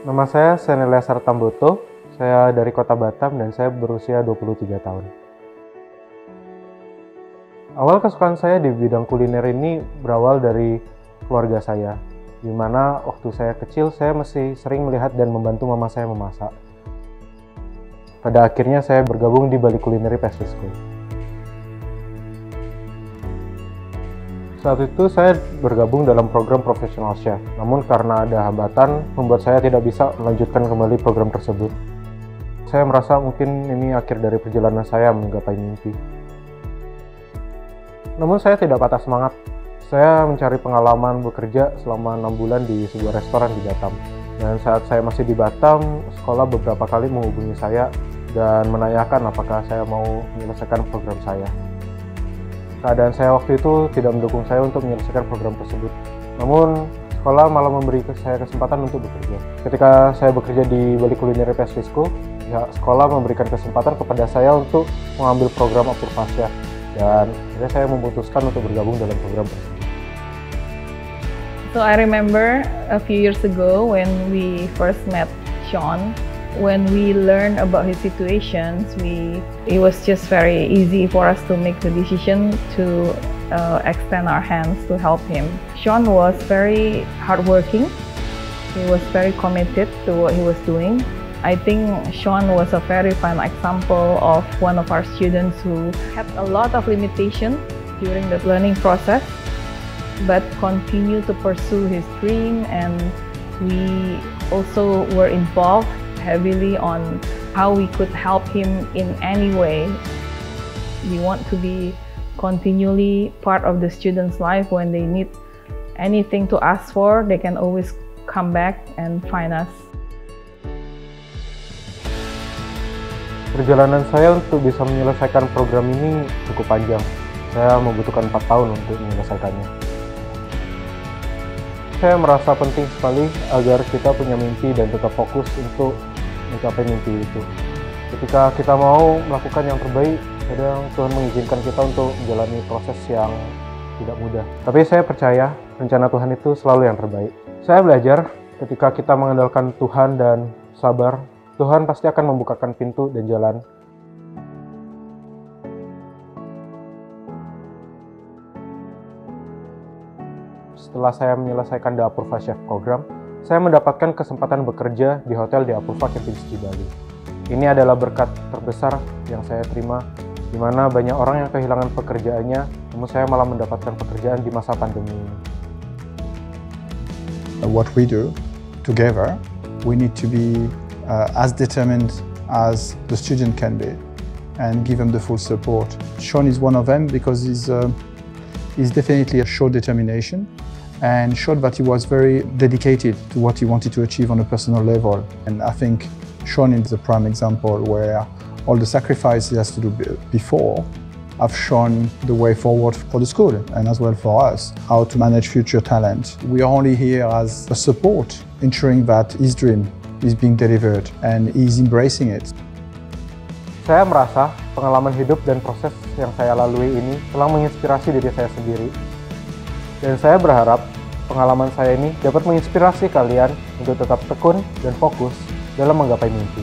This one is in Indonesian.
Nama saya Senelia Sartamboto, saya dari kota Batam dan saya berusia 23 tahun. Awal kesukaan saya di bidang kuliner ini berawal dari keluarga saya, di mana waktu saya kecil saya masih sering melihat dan membantu mama saya memasak. Pada akhirnya saya bergabung di Bali Culinary Pastry School. Saat itu saya bergabung dalam program Professional Chef, namun karena ada hambatan membuat saya tidak bisa melanjutkan kembali program tersebut. Saya merasa mungkin ini akhir dari perjalanan saya menggapai mimpi. Namun saya tidak patah semangat. Saya mencari pengalaman bekerja selama 6 bulan di sebuah restoran di Batam. Dan saat saya masih di Batam, sekolah beberapa kali menghubungi saya dan menanyakan apakah saya mau menyelesaikan program saya. Keadaan saya waktu itu tidak mendukung saya untuk menyelesaikan program tersebut. Namun, sekolah malah memberi saya kesempatan untuk bekerja. Ketika saya bekerja di Bali Culinary Pastry School, pihak sekolah memberikan kesempatan kepada saya untuk mengambil program Apurva-Chef. Dan akhirnya saya memutuskan untuk bergabung dalam program tersebut. So I remember a few years ago when we first met Sean. When we learned about his situations, it was just very easy for us to make the decision to extend our hands to help him. Sean was very hardworking. He was very committed to what he was doing. I think Sean was a very fine example of one of our students who had a lot of limitation during the learning process, but continued to pursue his dream, and we also were involved heavily on how we could help him in any way. We want to be continually part of the student's life. When they need anything to ask for, they can always come back and find us. Perjalanan saya untuk bisa menyelesaikan program ini cukup panjang. Saya membutuhkan 4 tahun untuk menyelesaikannya. Saya merasa penting sekali agar kita punya mimpi dan tetap fokus untuk mencapai mimpi itu. Ketika kita mau melakukan yang terbaik, kadang Tuhan mengizinkan kita untuk menjalani proses yang tidak mudah. Tapi saya percaya rencana Tuhan itu selalu yang terbaik. Saya belajar ketika kita mengandalkan Tuhan dan sabar, Tuhan pasti akan membukakan pintu dan jalan. Setelah saya menyelesaikan The Apurva-Chef program, saya mendapatkan kesempatan bekerja di hotel The Apurva Kempinski Bali. Ini adalah berkat terbesar yang saya terima, di mana banyak orang yang kehilangan pekerjaannya, namun saya malah mendapatkan pekerjaan di masa pandemi ini. What we do together, we need to be as determined as the student can be and give them the full support. Sean is one of them because he's definitely a showed determination and showed that he was very dedicated to what he wanted to achieve on a personal level. And I think Sean is a prime example where all the sacrifices he has to do before have shown the way forward for the school and as well for us, how to manage future talent. We are only here as a support, ensuring that his dream is being delivered and he's embracing it. Saya merasa pengalaman hidup dan proses yang saya lalui ini telah menginspirasi diri saya sendiri. Dan saya berharap pengalaman saya ini dapat menginspirasi kalian untuk tetap tekun dan fokus dalam menggapai mimpi.